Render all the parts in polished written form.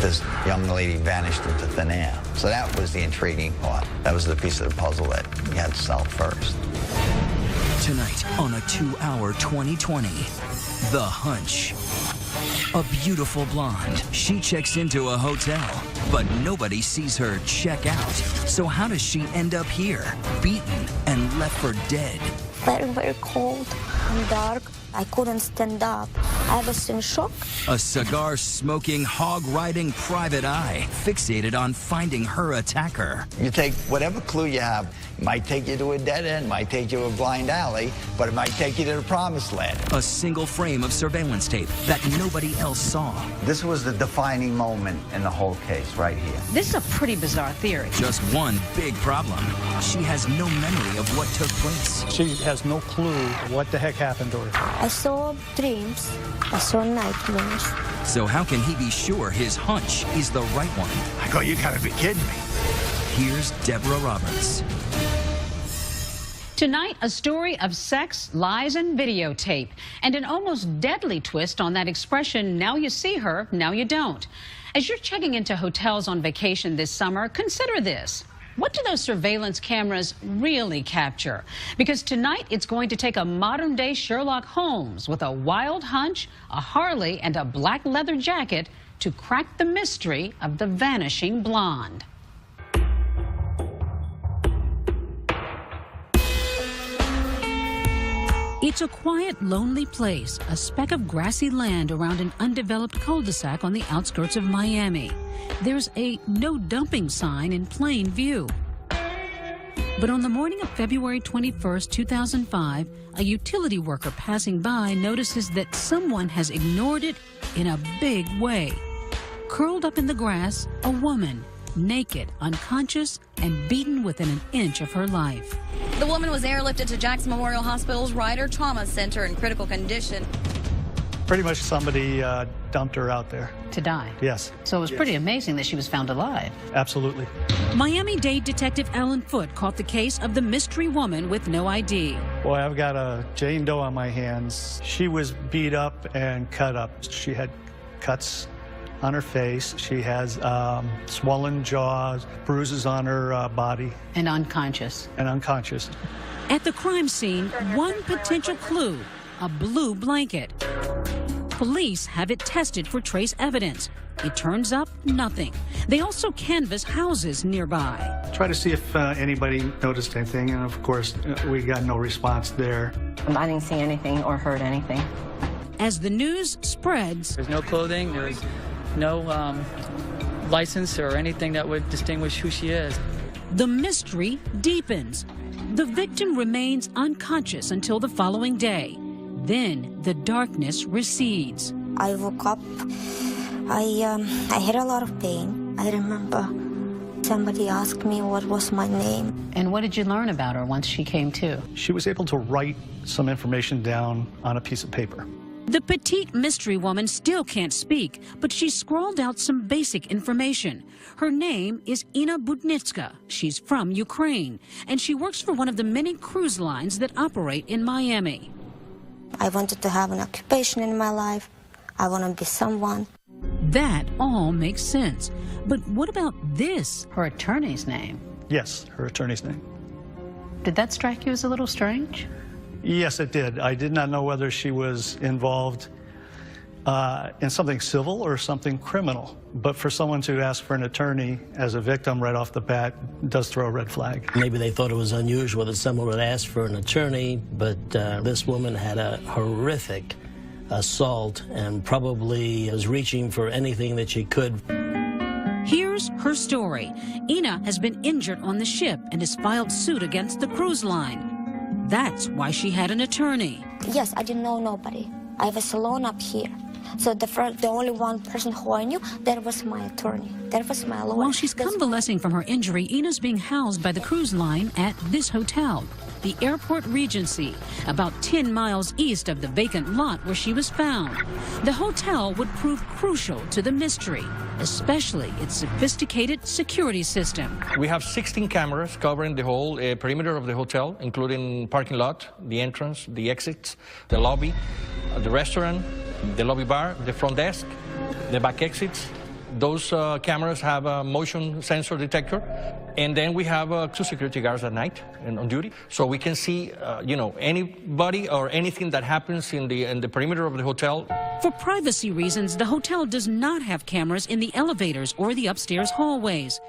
this young lady vanished into thin air. So that was the intriguing part. That was the piece of the puzzle that we had to solve first. Tonight on a 2-hour 2020, The Hunch. A beautiful blonde. She checks into a hotel, but nobody sees her check out. So how does she end up here, beaten and left for dead? Very, very cold and dark. I couldn't stand up. I was in shock. A cigar-smoking, hog-riding private eye, fixated on finding her attacker. You take whatever clue you have. It might take you to a dead end, might take you to a blind alley, but it might take you to the promised land. A single frame of surveillance tape that nobody else saw. This was the defining moment in the whole case right here. This is a pretty bizarre theory. Just one big problem. She has no memory of what took place. She has no clue what the heck happened to her. I saw dreams. I saw nightmares. So how can he be sure his hunch is the right one? I go, you gotta be kidding me. Here's Deborah Roberts. Tonight, a story of sex, lies, and videotape, and an almost deadly twist on that expression, now you see her, now you don't. As you're checking into hotels on vacation this summer, consider this. What do those surveillance cameras really capture? Because tonight, it's going to take a modern-day Sherlock Holmes with a wild hunch, a Harley, and a black leather jacket to crack the mystery of the vanishing blonde. It's a quiet, lonely place, a speck of grassy land around an undeveloped cul-de-sac on the outskirts of Miami. There's a no dumping sign in plain view. But on the morning of February 21st, 2005, a utility worker passing by notices that someone has ignored it in a big way. Curled up in the grass, a woman, naked, unconscious, and beaten within an inch of her life. The woman was airlifted to Jackson Memorial Hospital's Ryder Trauma Center in critical condition. Pretty much somebody dumped her out there. To die? Yes. So it was pretty amazing that she was found alive. Absolutely. Miami-Dade detective Alan Foote caught the case of the mystery woman with no ID. Boy, I've got a Jane Doe on my hands. She was beat up and cut up. She had cuts on her face. She has swollen jaws, bruises on her body. And unconscious. And unconscious. At the crime scene, one potential clue, a blue blanket. Police have it tested for trace evidence. It turns up nothing. They also canvass houses nearby. Try to see if anybody noticed anything, and of course, we got no response there. I didn't see anything or heard anything. As the news spreads, there's no clothing, there's no license or anything that would distinguish who she is. The mystery deepens. The victim remains unconscious until the following day. Then the darkness recedes. I woke up. I had a lot of pain. I remember somebody asked me what was my name. And what did you learn about her once she came to? She was able to write some information down on a piece of paper. The petite mystery woman still can't speak, but she scrawled out some basic information. Her name is Inna Budnitska. She's from Ukraine, and she works for one of the many cruise lines that operate in Miami. I wanted to have an occupation in my life. I want to be someone. That all makes sense. But what about this? Her attorney's name? Yes, her attorney's name. Did that strike you as a little strange? Yes, it did. I did not know whether she was involved in something civil or something criminal. But for someone to ask for an attorney as a victim right off the bat does throw a red flag. Maybe they thought it was unusual that someone would ask for an attorney, but this woman had a horrific assault and probably was reaching for anything that she could. Here's her story. Inna has been injured on the ship and has filed suit against the cruise line. That's why she had an attorney. Yes, I didn't know nobody. I was alone up here. So the only one person who I knew, that was my attorney. That was my lawyer. While she's convalescing from her injury, Inna's being housed by the cruise line at this hotel, the Airport Regency, about 10 miles east of the vacant lot where she was found. The hotel would prove crucial to the mystery, especially its sophisticated security system. We have 16 cameras covering the whole perimeter of the hotel, including parking lot, the entrance, the exits, the lobby, the restaurant, the lobby bar, the front desk, the back exits, Those cameras have a motion sensor detector, and then we have 2 security guards at night and on duty, so we can see, anybody or anything that happens in the perimeter of the hotel. For privacy reasons, the hotel does not have cameras in the elevators or the upstairs hallways.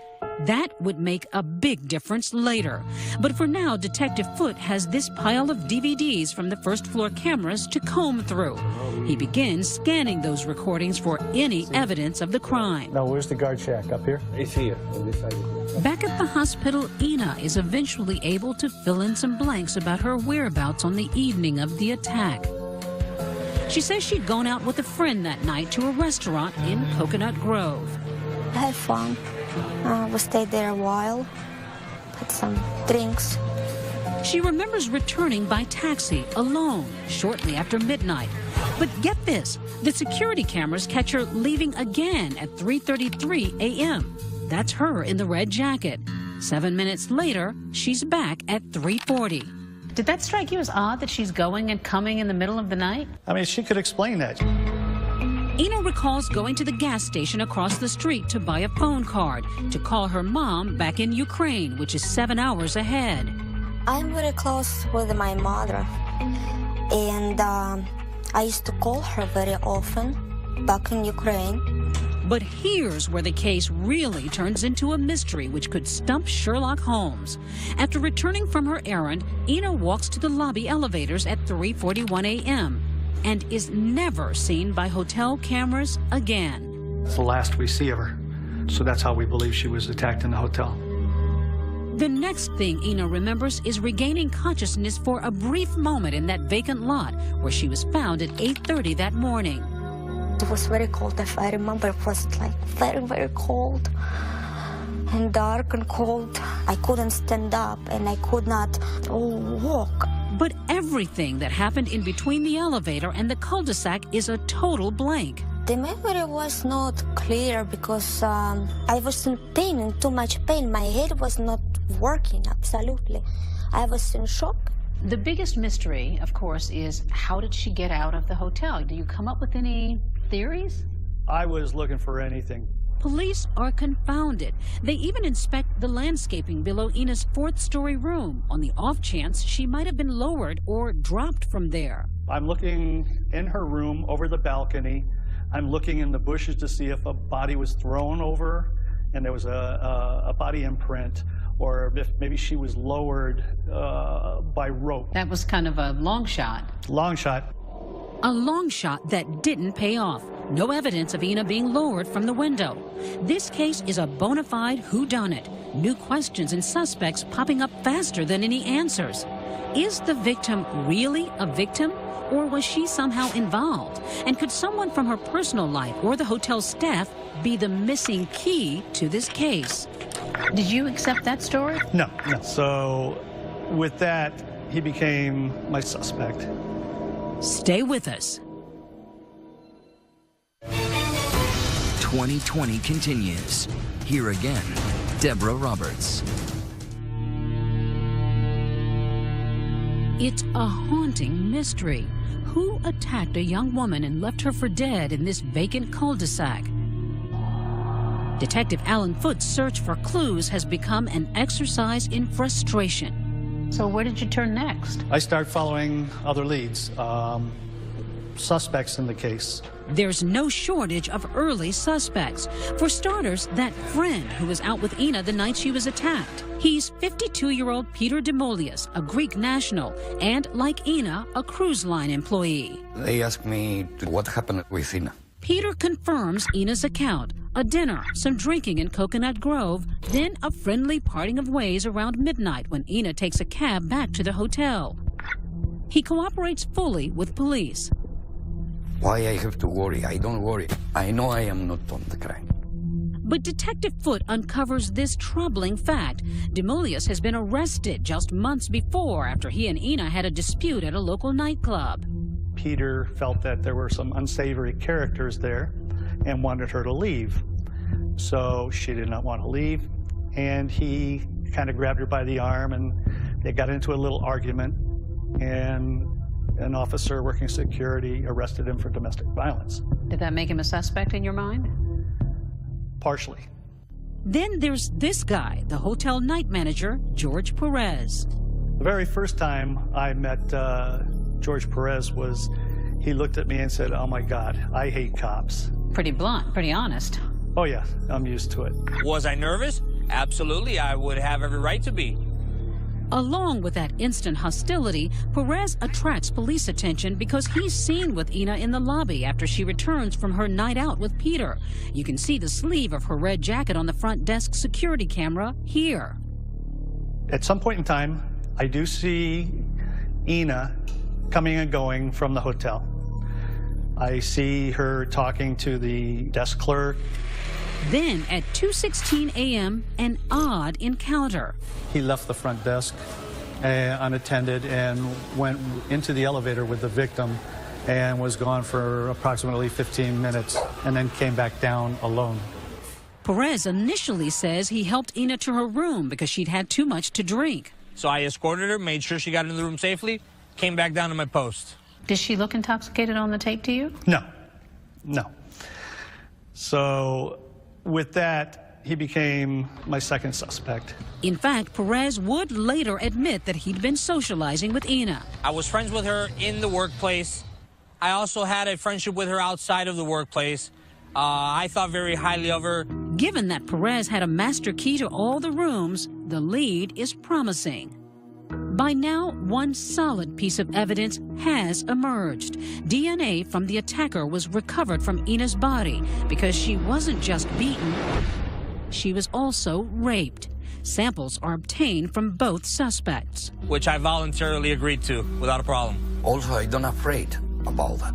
That would make a big difference later. But for now, Detective Foote has this pile of DVDs from the first-floor cameras to comb through. He begins scanning those recordings for any evidence of the crime. Now, where's the guard shack? Up here? It's here, on this side. Back at the hospital, Ina is eventually able to fill in some blanks about her whereabouts on the evening of the attack. She says she'd gone out with a friend that night to a restaurant in Coconut Grove. I had fun. We stayed there a while, had some drinks. She remembers returning by taxi alone shortly after midnight. But get this, the security cameras catch her leaving again at 3:33 a.m. That's her in the red jacket. 7 minutes later, she's back at 3:40. Did that strike you as odd that she's going and coming in the middle of the night? I mean, she could explain that. Ina recalls going to the gas station across the street to buy a phone card to call her mom back in Ukraine, which is 7 hours ahead. I'm very close with my mother, and I used to call her very often back in Ukraine. But here's where the case really turns into a mystery which could stump Sherlock Holmes. After returning from her errand, Ina walks to the lobby elevators at 3:41 a.m. and is never seen by hotel cameras again. It's the last we see of her. So that's how we believe she was attacked in the hotel. The next thing Ina remembers is regaining consciousness for a brief moment in that vacant lot where she was found at 8:30 that morning. It was very cold. If I remember, it was like very, very cold and dark and cold. I couldn't stand up and I could not walk. But everything that happened in between the elevator and the cul-de-sac is a total blank. The memory was not clear because I was in pain, in too much pain. My head was not working, absolutely. I was in shock. The biggest mystery, of course, is how did she get out of the hotel? Do you come up with any theories? I was looking for anything. Police are confounded. They even inspect the landscaping below Ina's 4th-story room on the off chance she might have been lowered or dropped from there. I'm looking in her room over the balcony. I'm looking in the bushes to see if a body was thrown over and there was a body imprint, or if maybe she was lowered by rope. That was kind of a long shot. Long shot. A long shot that didn't pay off. No evidence of Ina being lowered from the window. This case is a bona fide whodunit. New questions and suspects popping up faster than any answers. Is the victim really a victim? Or was she somehow involved? And could someone from her personal life or the hotel staff be the missing key to this case? Did you accept that story? No. So with that, he became my suspect. Stay with us. 2020 continues. Here again, Deborah Roberts. It's a haunting mystery. Who attacked a young woman and left her for dead in this vacant cul-de-sac? Detective Alan Foote's search for clues has become an exercise in frustration. So where did you turn next? I started following other leads, suspects in the case. There's no shortage of early suspects. For starters, that friend who was out with Ina the night she was attacked. He's 52-year-old Peter Demolius, a Greek national, and, like Ina, a cruise line employee. They asked me what happened with Ina. Peter confirms Ina's account. A dinner, some drinking in Coconut Grove, then a friendly parting of ways around midnight when Ina takes a cab back to the hotel. He cooperates fully with police. Why I have to worry? I don't worry. I know I am not on the crime. But Detective Foote uncovers this troubling fact. Demolius has been arrested just months before after he and Ina had a dispute at a local nightclub. Peter felt that there were some unsavory characters there and wanted her to leave. So she did not want to leave, and he kind of grabbed her by the arm, and they got into a little argument, and an officer working security arrested him for domestic violence. Did that make him a suspect in your mind? partially. Then there's this guy, the hotel night manager, George Perez. The very first time I met George Perez was, he looked at me and said, "Oh my God, I hate cops." Pretty blunt, pretty honest. Oh yeah, I'm used to it. Was I nervous? Absolutely, I would have every right to be. Along with that instant hostility, Perez attracts police attention because he's seen with Ina in the lobby after she returns from her night out with Peter. You can see the sleeve of her red jacket on the front desk security camera here. At some point in time, I do see Ina coming and going from the hotel. I see her talking to the desk clerk. Then at 2:16 a.m., an odd encounter. He left the front desk unattended and went into the elevator with the victim and was gone for approximately 15 minutes and then came back down alone. Perez initially says he helped Ina to her room because she'd had too much to drink. So I escorted her, made sure she got into the room safely, came back down to my post. Did she look intoxicated on the tape to you? No, no. So with that, he became my second suspect. In fact, Perez would later admit that he'd been socializing with Ina. I was friends with her in the workplace. I also had a friendship with her outside of the workplace. I thought very highly of her. Given that Perez had a master key to all the rooms, the lead is promising. By now, one solid piece of evidence has emerged. DNA from the attacker was recovered from Ina's body because she wasn't just beaten, she was also raped. Samples are obtained from both suspects. Which I voluntarily agreed to without a problem. Also, I don't afraid about that.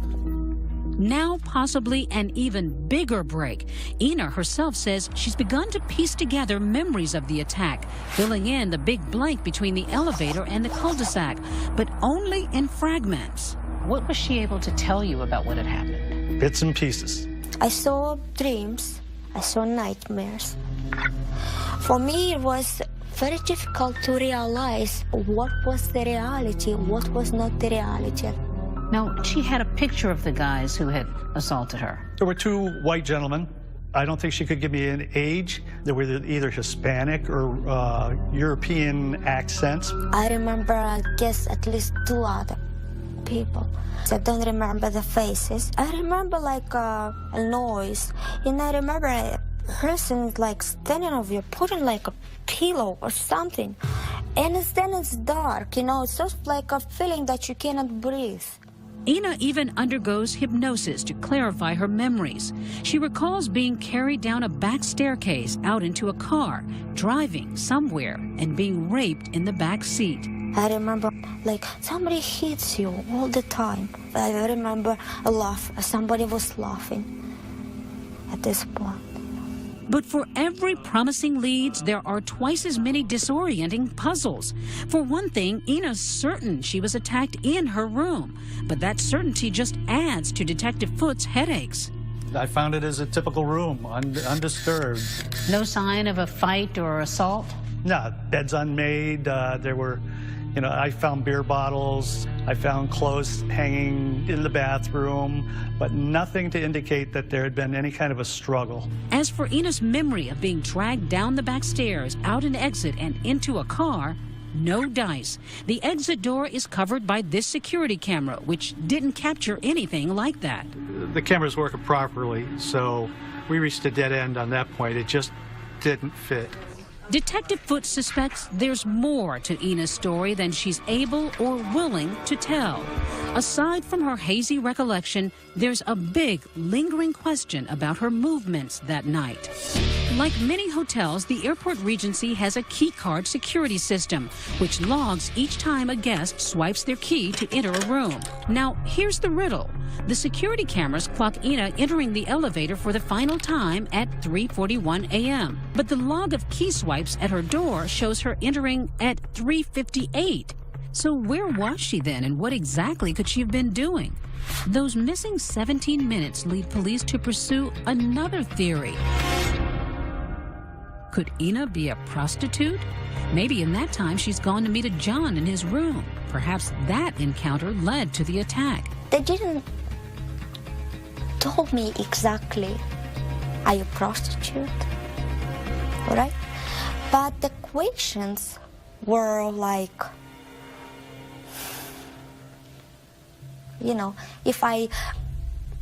Now possibly an even bigger break. Ina herself says she's begun to piece together memories of the attack, filling in the big blank between the elevator and the cul-de-sac, but only in fragments. What was she able to tell you about what had happened? Bits and pieces. I saw dreams. I saw nightmares. For me, it was very difficult to realize what was the reality, what was not the reality. Now, she had a picture of the guys who had assaulted her. There were two white gentlemen. I don't think she could give me an age. They were either Hispanic or European accents. I remember, I guess, at least two other people. I don't remember the faces. I remember like a noise, and I remember a person like standing over you, putting like a pillow or something. And then it's dark, you know, it's just like a feeling that you cannot breathe. Ina even undergoes hypnosis to clarify her memories. She recalls being carried down a back staircase out into a car, driving somewhere, and being raped in the back seat. I remember, like, somebody hits you all the time. I remember a laugh. Somebody was laughing at this point. But for every promising leads, there are twice as many disorienting puzzles. For one thing, Ina's certain she was attacked in her room, but that certainty just adds to Detective Foot's headaches. I found it as a typical room, undisturbed. No sign of a fight or assault? No, beds unmade. There were, you know, I found beer bottles. I found clothes hanging in the bathroom, but nothing to indicate that there had been any kind of a struggle. As for Ina's memory of being dragged down the back stairs, out an exit, and into a car, no dice. The exit door is covered by this security camera, which didn't capture anything like that. The camera's working properly, so we reached a dead end on that point. It just didn't fit. Detective Foot suspects there's more to Ina's story than she's able or willing to tell. Aside from her hazy recollection, there's a big, lingering question about her movements that night. Like many hotels, the Airport Regency has a key card security system, which logs each time a guest swipes their key to enter a room. Now, here's the riddle. The security cameras clock Ina entering the elevator for the final time at 3:41 a.m. But the log of key swipes at her door shows her entering at 3:58. So where was she then, and what exactly could she have been doing? Those missing 17 minutes lead police to pursue another theory. Could Ina be a prostitute? Maybe in that time she's gone to meet a John in his room. Perhaps that encounter led to the attack. They didn't tell me exactly are you prostitute? Right? But the questions were like, you know, if I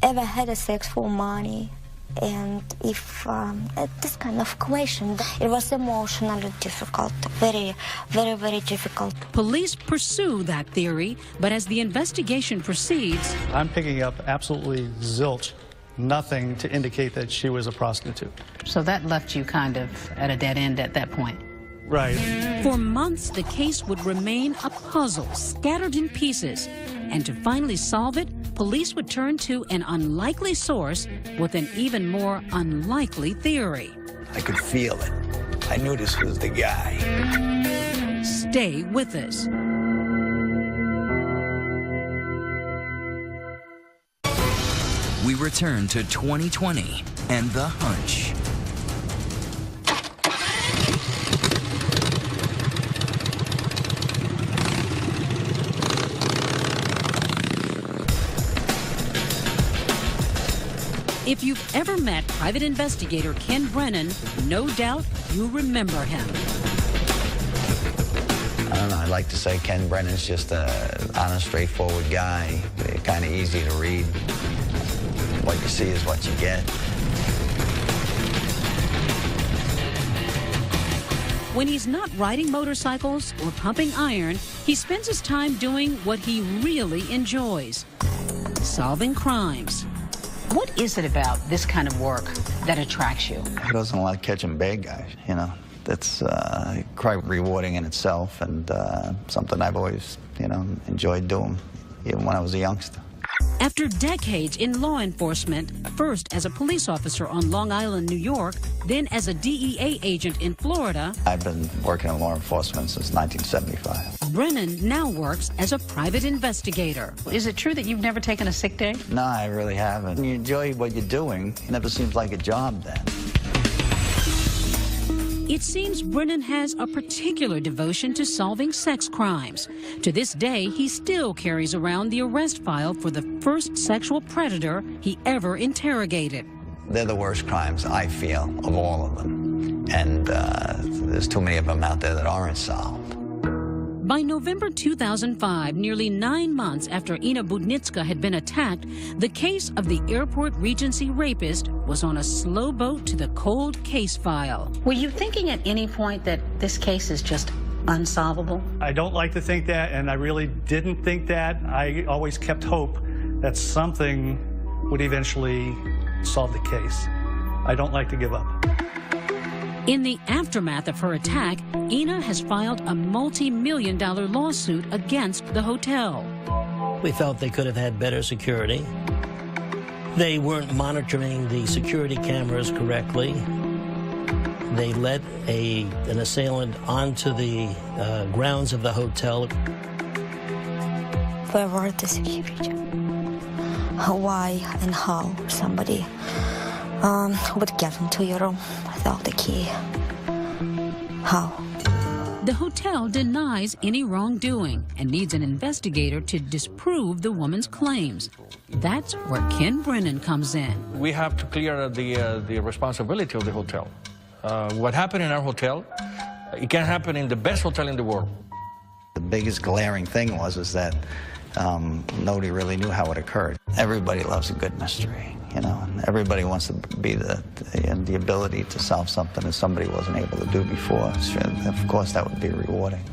ever had a sex for money, and if this kind of question, it was emotionally difficult, very, very, very difficult. Police pursue that theory, but as the investigation proceeds, I'm picking up absolutely zilch, nothing to indicate that she was a prostitute. So that left you kind of at a dead end at that point. Right. For months, the case would remain a puzzle, scattered in pieces. And to finally solve it, police would turn to an unlikely source with an even more unlikely theory. I could feel it. I knew this was the guy. Stay with us. We return to 2020 and The Hunch. If you've ever met private investigator Ken Brennan, no doubt you remember him. I don't know, I like to say Ken Brennan's just an honest, straightforward guy. Kind of easy to read. What you see is what you get. When he's not riding motorcycles or pumping iron, he spends his time doing what he really enjoys, solving crimes. What is it about this kind of work that attracts you? Who doesn't like catching bad guys, you know? That's quite rewarding in itself, and something I've always, you know, enjoyed doing, even when I was a youngster. After decades in law enforcement, first as a police officer on Long Island, New York, then as a DEA agent in Florida, I've been working in law enforcement since 1975. Brennan now works as a private investigator. Is it true that you've never taken a sick day? No, I really haven't. When you enjoy what you're doing, it never seems like a job then. It seems Brennan has a particular devotion to solving sex crimes. To this day, he still carries around the arrest file for the first sexual predator he ever interrogated. They're the worst crimes, I feel, of all of them. And there's too many of them out there that aren't solved. By November 2005, nearly 9 months after Ina Budnitska had been attacked, the case of the airport Regency rapist was on a slow boat to the cold case file. Were you thinking at any point that this case is just unsolvable? I don't like to think that, and I really didn't think that. I always kept hope that something would eventually solve the case. I don't like to give up. In the aftermath of her attack, Ina has filed a multi-million-dollar lawsuit against the hotel. We felt they could have had better security. They weren't monitoring the security cameras correctly. They let an assailant onto the grounds of the hotel. Where were the security? Why and how somebody would get into your room without the key? How? The hotel denies any wrongdoing and needs an investigator to disprove the woman's claims. That's where Ken Brennan comes in. We have to clear the responsibility of the hotel. What happened in our hotel, it can happen in the best hotel in the world. The biggest glaring thing was that nobody really knew how it occurred. Everybody loves a good mystery, you know, and everybody wants to be the ability to solve something that somebody wasn't able to do before. So, of course, that would be rewarding.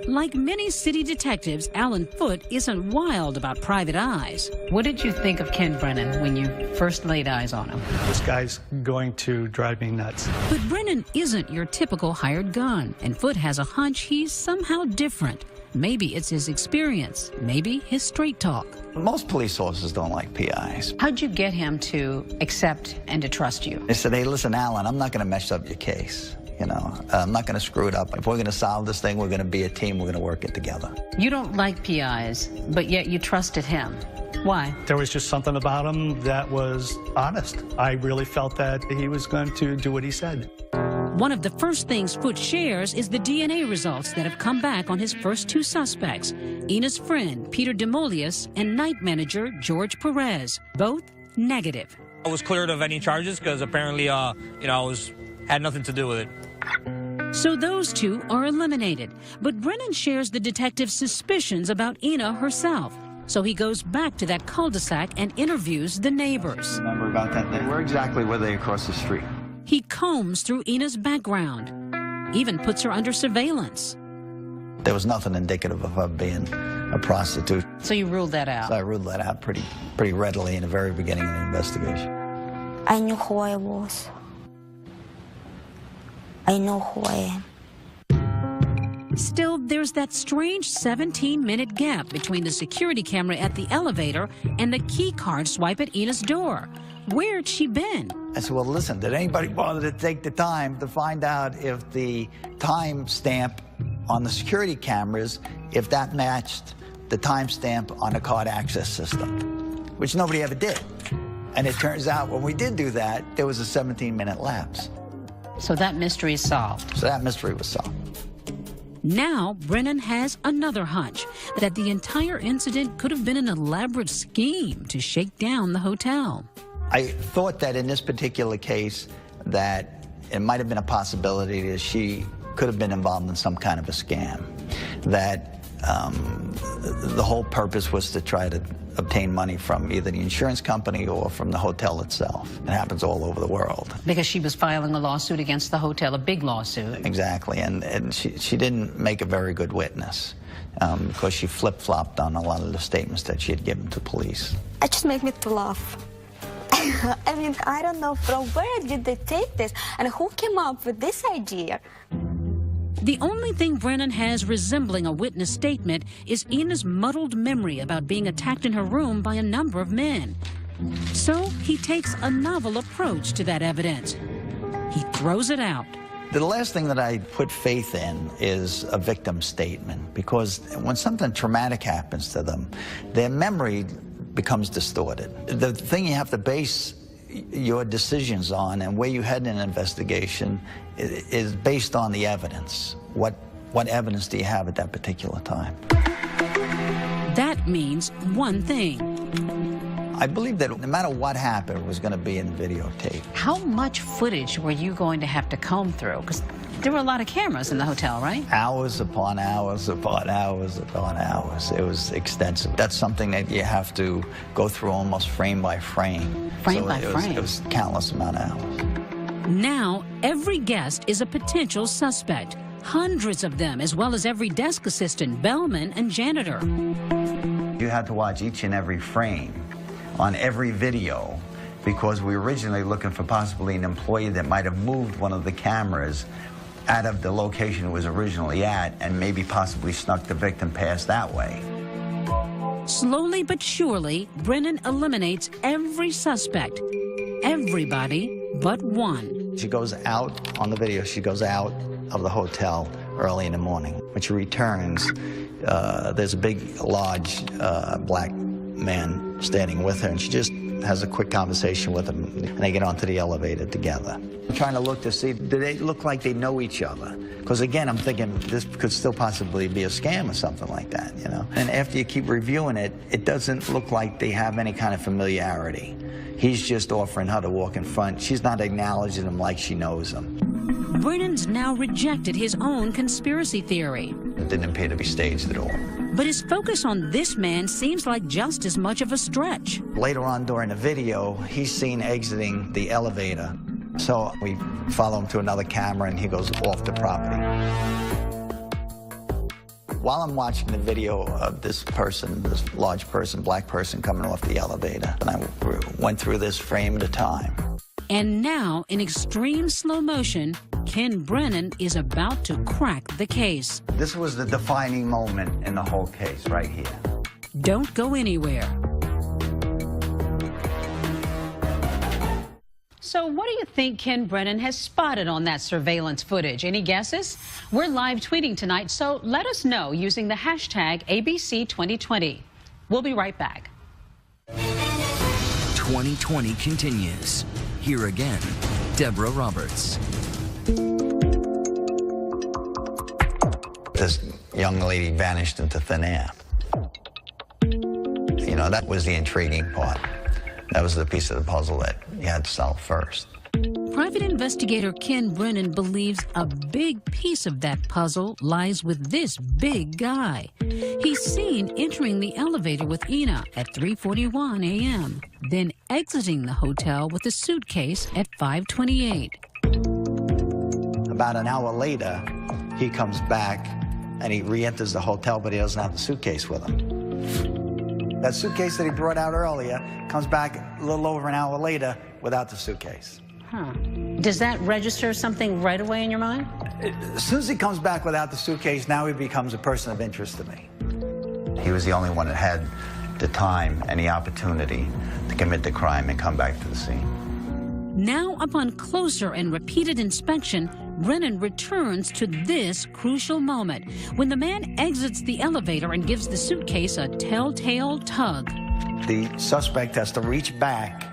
Like many city detectives, Alan Foote isn't wild about private eyes. What did you think of Ken Brennan when you first laid eyes on him? This guy's going to drive me nuts. But Brennan isn't your typical hired gun, and Foote has a hunch he's somehow different. Maybe it's his experience, maybe his straight talk. Most police officers don't like PIs. How'd you get him to accept and to trust you? They said, hey, listen, Alan, I'm not going to mess up your case. You know, I'm not going to screw it up. If we're going to solve this thing, we're going to be a team. We're going to work it together. You don't like PIs, but yet you trusted him. Why? There was just something about him that was honest. I really felt that he was going to do what he said. One of the first things Foote shares is the DNA results that have come back on his first two suspects, Ina's friend, Peter Demolius, and night manager, George Perez, both negative. I was cleared of any charges because apparently, I had nothing to do with it. So those two are eliminated. But Brennan shares the detective's suspicions about Ina herself. So he goes back to that cul-de-sac and interviews the neighbors. Remember about that? They were exactly where they across the street. He combs through Ina's background, even puts her under surveillance. There was nothing indicative of her being a prostitute. So you ruled that out? So I ruled that out pretty readily in the very beginning of the investigation. I knew who I was. I know who I am. Still, there's that strange 17-minute gap between the security camera at the elevator and the key card swipe at Ina's door. Where'd she been? I said, well, listen, did anybody bother to take the time to find out if the time stamp on the security cameras, if that matched the time stamp on the card access system, which nobody ever did. And it turns out when we did do that, there was a 17-minute lapse. So that mystery is solved. So that mystery was solved. Now, Brennan has another hunch that the entire incident could have been an elaborate scheme to shake down the hotel. I thought that in this particular case that it might have been a possibility that she could have been involved in some kind of a scam, that the whole purpose was to try to obtain money from either the insurance company or from the hotel itself. It happens all over the world. Because she was filing a lawsuit against the hotel, a big lawsuit. Exactly, and she didn't make a very good witness because she flip-flopped on a lot of the statements that she had given to police. It just made me to laugh. I mean, I don't know from where did they take this and who came up with this idea. The only thing Brennan has resembling a witness statement is Ina's muddled memory about being attacked in her room by a number of men. So he takes a novel approach to that evidence. He throws it out. The last thing that I put faith in is a victim statement, because when something traumatic happens to them, their memory becomes distorted. The thing you have to base your decisions on and where you head in an investigation is based on the evidence. What evidence do you have at that particular time? That means one thing. I believe that no matter what happened, it was going to be in the videotape. How much footage were you going to have to comb through? Because there were a lot of cameras in the hotel, right? Hours upon hours upon hours upon hours. It was extensive. That's something that you have to go through almost frame by frame. Frame by frame? It was countless amount of hours. Now, every guest is a potential suspect. Hundreds of them, as well as every desk assistant, bellman, and janitor. You had to watch each and every frame on every video because we were originally looking for possibly an employee that might have moved one of the cameras out of the location it was originally at and maybe possibly snuck the victim past that way. Slowly but surely, Brennan eliminates every suspect. Everybody but one. She goes out on the video, she goes out of the hotel early in the morning. When she returns, there's a big, large black man standing with her, and she just has a quick conversation with him, and they get onto the elevator together. I'm trying to look to see, do they look like they know each other? Because again, I'm thinking this could still possibly be a scam or something like that, you know? And after you keep reviewing it, it doesn't look like they have any kind of familiarity. He's just offering her to walk in front. She's not acknowledging him like she knows him. Brennan's now rejected his own conspiracy theory. It didn't appear to be staged at all. But his focus on this man seems like just as much of a stretch. Later on during the video, he's seen exiting the elevator. So we follow him to another camera and he goes off the property. While I'm watching the video of this person, this large person, black person coming off the elevator, and I went through this frame at a time. And now, in extreme slow motion, Ken Brennan is about to crack the case. This was the defining moment in the whole case right here. Don't go anywhere. So what do you think Ken Brennan has spotted on that surveillance footage? Any guesses? We're live tweeting tonight, so let us know using the hashtag ABC2020. We'll be right back. 2020 continues. Here again, Deborah Roberts. This young lady vanished into thin air. You know, that was the intriguing part. That was the piece of the puzzle that you had to solve first. Private investigator Ken Brennan believes a big piece of that puzzle lies with this big guy. He's seen entering the elevator with Ina at 3:41 a.m., then exiting the hotel with a suitcase at 5:28. About an hour later, he comes back and he re-enters the hotel, but he doesn't have the suitcase with him. That suitcase that he brought out earlier comes back a little over an hour later without the suitcase. Huh. Does that register something right away in your mind? As soon as he comes back without the suitcase, now he becomes a person of interest to me. He was the only one that had the time and the opportunity to commit the crime and come back to the scene. Now, upon closer and repeated inspection, Brennan returns to this crucial moment when the man exits the elevator and gives the suitcase a telltale tug. The suspect has to reach back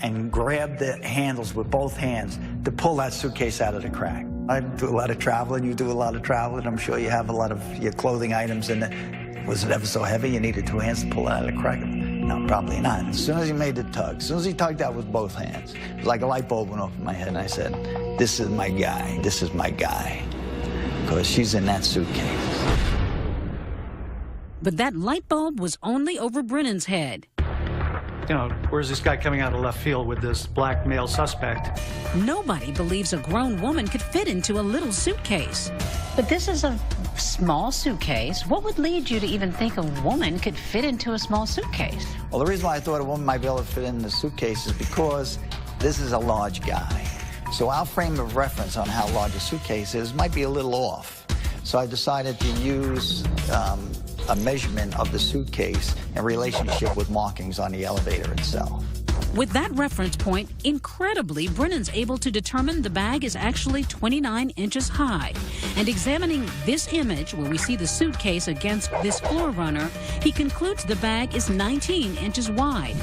and grab the handles with both hands to pull that suitcase out of the crack. I do a lot of traveling, you do a lot of traveling. I'm sure you have a lot of your clothing items in it. Was it ever so heavy you needed two hands to pull it out of the crack? No, probably not. As soon as he made the tug, as soon as he tugged out with both hands, it was like a light bulb went off in my head, and I said, this is my guy, this is my guy, because she's in that suitcase. But that light bulb was only over Brennan's head. You know, where's this guy coming out of left field with this black male suspect? Nobody believes a grown woman could fit into a little suitcase. But this is a small suitcase. What would lead you to even think a woman could fit into a small suitcase? Well, the reason why I thought a woman might be able to fit in the suitcase is because this is a large guy. So our frame of reference on how large a suitcase is might be a little off. So I decided to use a measurement of the suitcase in relationship with markings on the elevator itself. With that reference point, incredibly, Brennan's able to determine the bag is actually 29 inches high. And examining this image, where we see the suitcase against this floor runner, he concludes the bag is 19 inches wide,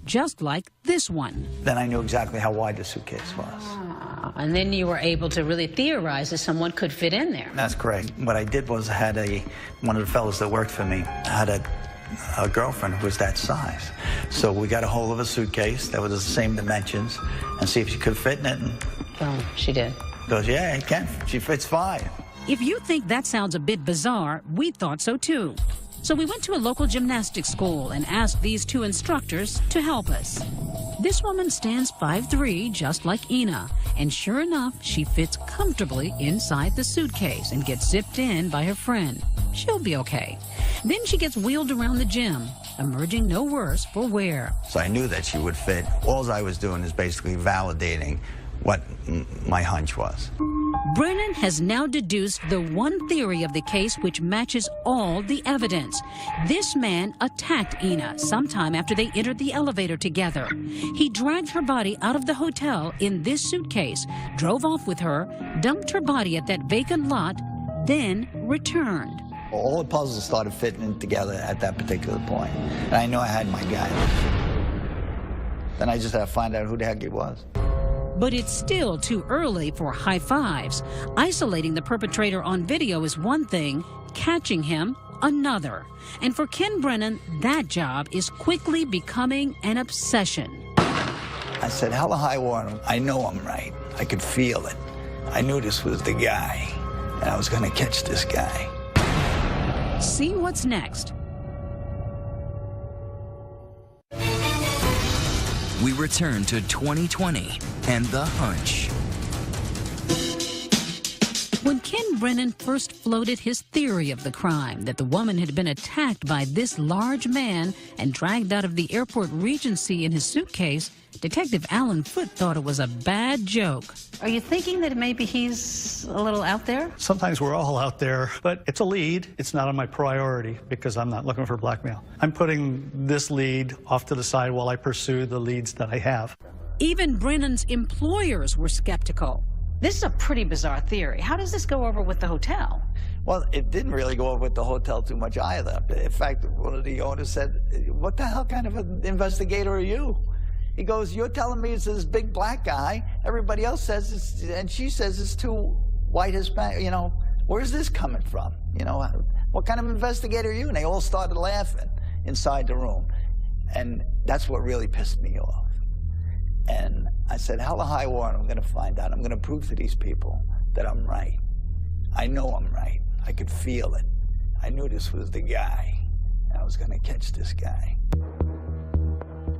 just like this one. Then I knew exactly how wide the suitcase was. And then you were able to really theorize that someone could fit in there. That's correct. What I did was I had one of the fellows that worked for me had a girlfriend who was that size. So we got a hold of a suitcase that was the same dimensions and see if she could fit in it. And oh, she did. Goes, yeah, it can. She fits fine. If you think that sounds a bit bizarre, we thought so too. So we went to a local gymnastics school and asked these two instructors to help us. This woman stands 5'3", just like Ina, and sure enough, she fits comfortably inside the suitcase and gets zipped in by her friend. She'll be okay. Then she gets wheeled around the gym, emerging no worse for wear. So I knew that she would fit. All I was doing is basically validating what my hunch was. Brennan has now deduced the one theory of the case which matches all the evidence. This man attacked Ina sometime after they entered the elevator together. He dragged her body out of the hotel in this suitcase, drove off with her, dumped her body at that vacant lot, then returned. All the puzzles started fitting together at that particular point, and I knew I had my guy. Then I just had to find out who the heck he was. But it's still too early for high fives. Isolating the perpetrator on video is one thing, catching him another. And for Ken Brennan, that job is quickly becoming an obsession. I said, hell or high water, I know I'm right. I could feel it. I knew this was the guy, and I was going to catch this guy. See what's next. We return to 2020 and The Hunch. When Ken Brennan first floated his theory of the crime, that the woman had been attacked by this large man and dragged out of the airport Regency in his suitcase, Detective Alan Foote thought it was a bad joke. Are you thinking that maybe he's a little out there? Sometimes we're all out there, but it's a lead. It's not on my priority because I'm not looking for blackmail. I'm putting this lead off to the side while I pursue the leads that I have. Even Brennan's employers were skeptical. This is a pretty bizarre theory. How does this go over with the hotel? Well, it didn't really go over with the hotel too much either. In fact, one of the owners said, what the hell kind of an investigator are you? He goes, you're telling me it's this big black guy. Everybody else says it's, and she says it's two white Hispanic, you know, where's this coming from? You know, what kind of investigator are you? And they all started laughing inside the room. And that's what really pissed me off. And I said, hell or high water, I'm going to find out. I'm going to prove to these people that I'm right. I know I'm right. I could feel it. I knew this was the guy. I was going to catch this guy.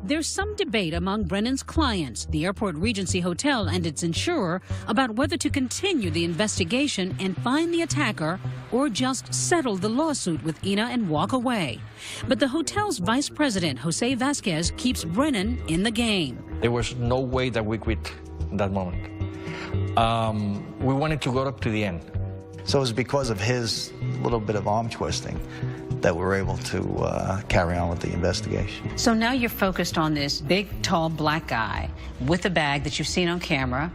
There's some debate among Brennan's clients, the Airport Regency Hotel and its insurer, about whether to continue the investigation and find the attacker or just settle the lawsuit with Ina and walk away. But the hotel's vice president, Jose Vasquez, keeps Brennan in the game. There was no way that we quit that moment. We wanted to go up to the end. So it was because of his little bit of arm twisting that we were able to carry on with the investigation. So now you're focused on this big, tall, black guy with a bag that you've seen on camera.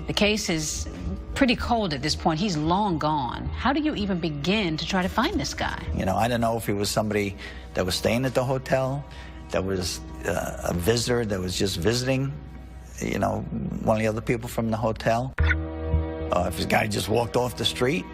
The case is pretty cold at this point. He's long gone. How do you even begin to try to find this guy? You know, I don't know if he was somebody that was staying at the hotel, that was a visitor that was just visiting, you know, one of the other people from the hotel. If this guy just walked off the street,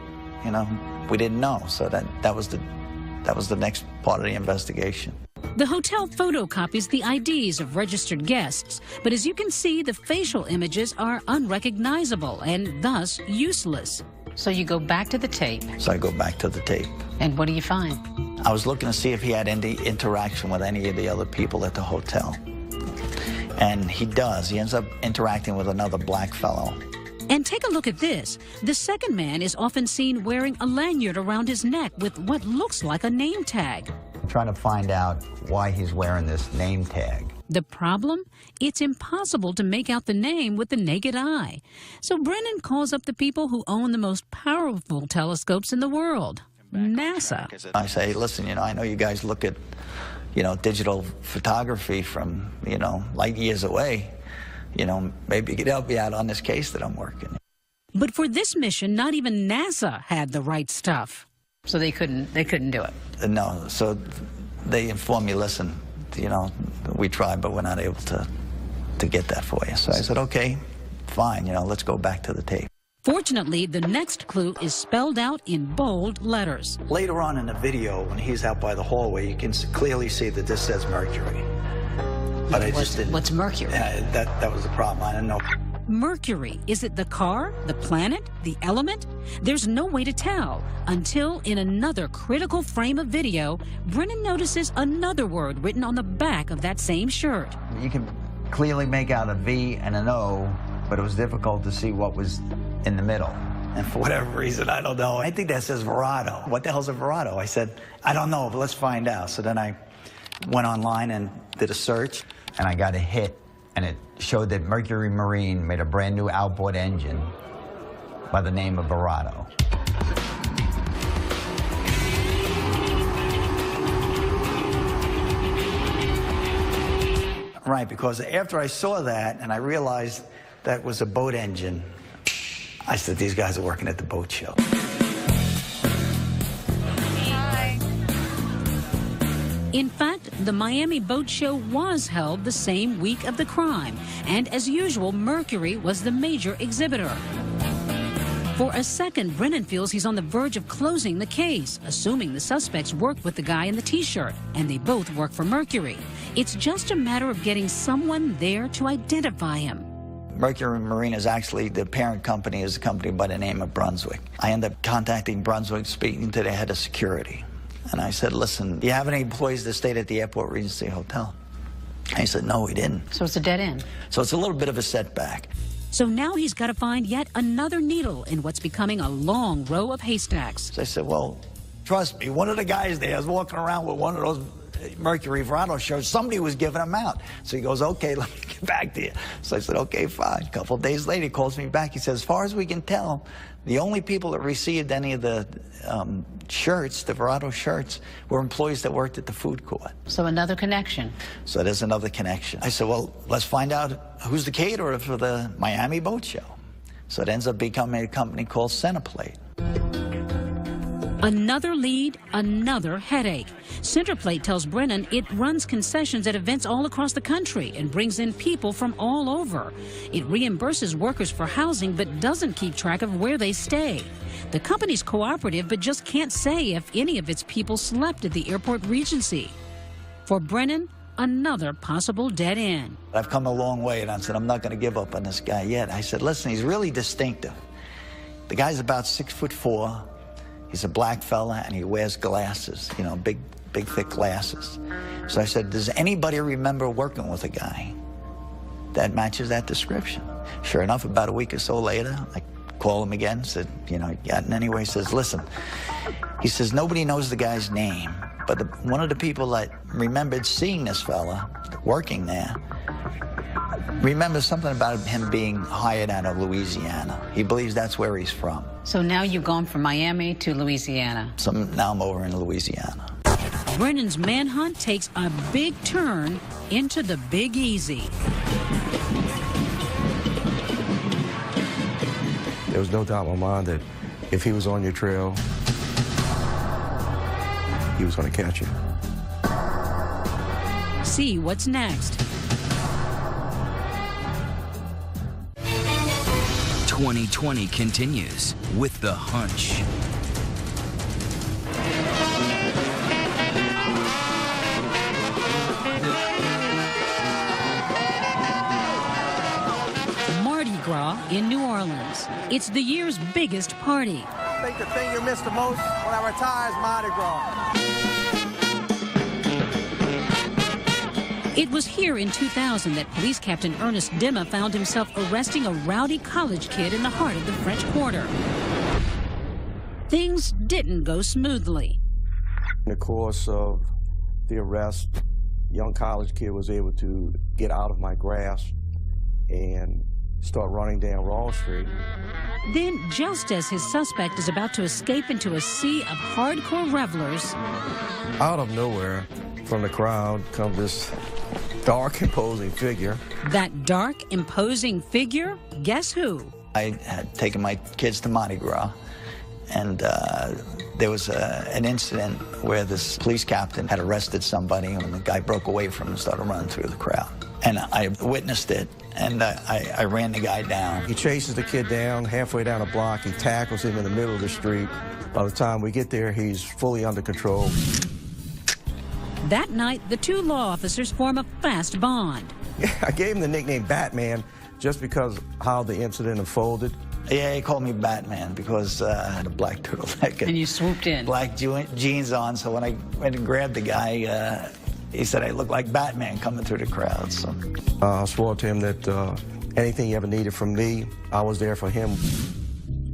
you know, we didn't know. So that was the next part of the investigation. The hotel photocopies the IDs of registered guests, but as you can see, the facial images are unrecognizable and thus useless. So you go back to the tape. So I go back to the tape. And what do you find? I was looking to see if he had any interaction with any of the other people at the hotel. And he does. He ends up interacting with another black fellow. And take a look at this. The second man is often seen wearing a lanyard around his neck with what looks like a name tag. I'm trying to find out why he's wearing this name tag. The problem? It's impossible to make out the name with the naked eye. So Brennan calls up the people who own the most powerful telescopes in the world, NASA. I say, listen, you know, I know you guys look at, you know, digital photography from, you know, light years away. You know, maybe you could help me out on this case that I'm working. But for this mission, not even NASA had the right stuff. So they couldn't do it? No, so they informed me, listen, you know, we tried, but we're not able to get that for you. So I said, okay, fine, you know, let's go back to the tape. Fortunately, the next clue is spelled out in bold letters. Later on in the video, when he's out by the hallway, you can clearly see that this says Mercury. But I just didn't. What's Mercury? That was the problem. I didn't know. Mercury. Is it the car, the planet, the element? There's no way to tell until in another critical frame of video, Brennan notices another word written on the back of that same shirt. You can clearly make out a V and an O, but it was difficult to see what was in the middle. And for whatever reason, I don't know. I think that says Verado. What the hell's a Verado? I said, I don't know, but let's find out. So then I went online and did a search. And I got a hit, and it showed that Mercury Marine made a brand new outboard engine by the name of Verado. Right, because after I saw that and I realized that was a boat engine, I said, these guys are working at the boat show. In fact, the Miami Boat Show was held the same week of the crime, and as usual, Mercury was the major exhibitor. For a second, Brennan feels he's on the verge of closing the case, assuming the suspects worked with the guy in the T-shirt, and they both work for Mercury. It's just a matter of getting someone there to identify him. Mercury Marine is actually, the parent company is a company by the name of Brunswick. I ended up contacting Brunswick, speaking to the head of security. And I said, listen, do you have any employees that stayed at the Airport Regency Hotel? And he said, no, we didn't. So it's a dead end. So it's a little bit of a setback. So now he's got to find yet another needle in what's becoming a long row of haystacks. So I said, well, trust me, one of the guys there was walking around with one of those Mercury Verado shirts. Somebody was giving them out. So he goes, okay, let me get back to you. So I said, okay, fine. A couple of days later, he calls me back. He says, as far as we can tell, the only people that received any of the shirts, the Verado shirts, were employees that worked at the food court. So another connection. So there's another connection. I said, well, let's find out who's the caterer for the Miami Boat Show. So it ends up becoming a company called Centerplate. Another lead, another headache. Centerplate tells Brennan it runs concessions at events all across the country and brings in people from all over. It reimburses workers for housing but doesn't keep track of where they stay. The company's cooperative but just can't say if any of its people slept at the Airport Regency. For Brennan, another possible dead end. I've come a long way, and I said, I'm not going to give up on this guy yet. I said, listen, he's really distinctive. The guy's about 6'4". He's a black fella, and he wears glasses, you know, big, thick glasses. So I said, does anybody remember working with a guy that matches that description? Sure enough, about a week or so later, I called him again, said, you know, yeah, and anyway, he says, listen, he says, nobody knows the guy's name, but one of the people that remembered seeing this fella working there remembers something about him being hired out of Louisiana. He believes that's where he's from. So now you've gone from Miami to Louisiana. So now I'm over in Louisiana. Brennan's manhunt takes a big turn into the Big Easy. There was no doubt in my mind that if he was on your trail, he was going to catch you. See what's next. 2020 continues with The Hunch. Mardi Gras in New Orleans. It's the year's biggest party. I think the thing you miss the most when I retire is Mardi Gras. It was here in 2000 that Police Captain Ernest Dimma found himself arresting a rowdy college kid in the heart of the French Quarter. Things didn't go smoothly. In the course of the arrest, a young college kid was able to get out of my grasp and start running down Raw Street. Then, just as his suspect is about to escape into a sea of hardcore revelers, out of nowhere, from the crowd, comes this dark, imposing figure. That dark, imposing figure? Guess who? I had taken my kids to Mardi Gras, and there was an incident where this police captain had arrested somebody, and the guy broke away from him and started running through the crowd. And I witnessed it, and I ran the guy down. He chases the kid down, halfway down a block. He tackles him in the middle of the street. By the time we get there, he's fully under control. That night, the two law officers form a fast bond. I gave him the nickname Batman just because how the incident unfolded. Yeah, he called me Batman because I had a black turtleneck. And you swooped in. Black jeans on, so when I went and grabbed the guy, he said I looked like Batman coming through the crowd. So I swore to him that anything he ever needed from me, I was there for him.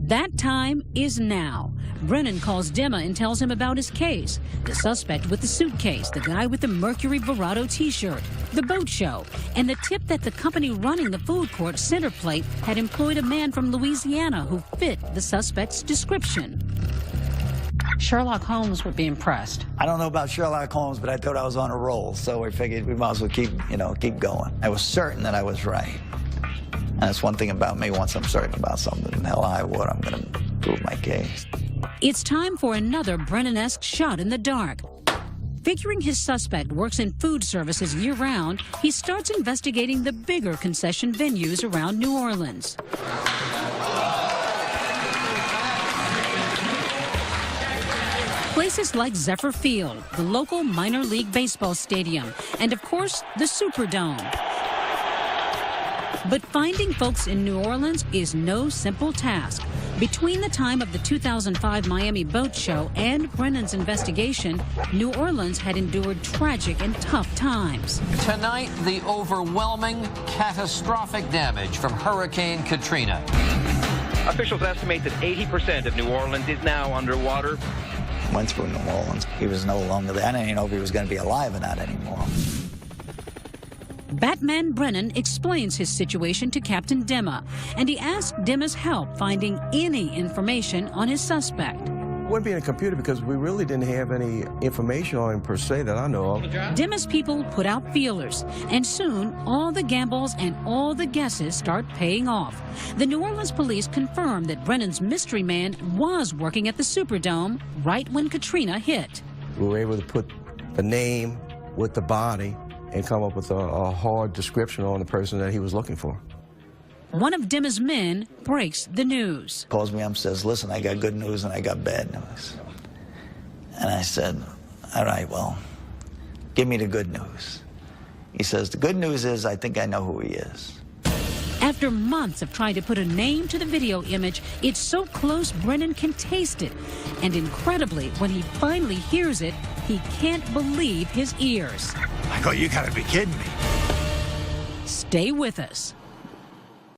That time is now. Brennan calls Dimma and tells him about his case. The suspect with the suitcase, the guy with the Mercury Verado t-shirt, the boat show, and the tip that the company running the food court, Centerplate, had employed a man from Louisiana who fit the suspect's description. Sherlock Holmes would be impressed. I don't know about Sherlock Holmes, but I thought I was on a roll, so we figured we might as well keep going. I was certain that I was right. And that's one thing about me. Once I'm certain about something, in hell or high water, I'm going to prove my case. It's time for another Brennan-esque shot in the dark. Figuring his suspect works in food services year-round, he starts investigating the bigger concession venues around New Orleans. Places like Zephyr Field, the local minor league baseball stadium, and of course, the Superdome. But finding folks in New Orleans is no simple task. Between the time of the 2005 Miami Boat Show and Brennan's investigation, New Orleans had endured tragic and tough times. Tonight, the overwhelming, catastrophic damage from Hurricane Katrina. Officials estimate that 80% of New Orleans is now underwater. Went through New Orleans. He was no longer there. I didn't even know if he was going to be alive or not anymore. Batman Brennan explains his situation to Captain Dimma, and he asked Dimma's help finding any information on his suspect. Wouldn't be in a computer because we really didn't have any information on him per se that I know of. Dimma's people put out feelers, and soon all the gambles and all the guesses start paying off. The New Orleans police confirmed that Brennan's mystery man was working at the Superdome right when Katrina hit. We were able to put the name with the body and come up with a hard description on the person that he was looking for. One of Dimma's men breaks the news. Calls me up and says, listen, I got good news and I got bad news. And I said, all right, well, give me the good news. He says, the good news is I think I know who he is. After months of trying to put a name to the video image, it's so close Brennan can taste it. And incredibly, when he finally hears it, he can't believe his ears. I go, you gotta be kidding me. Stay with us.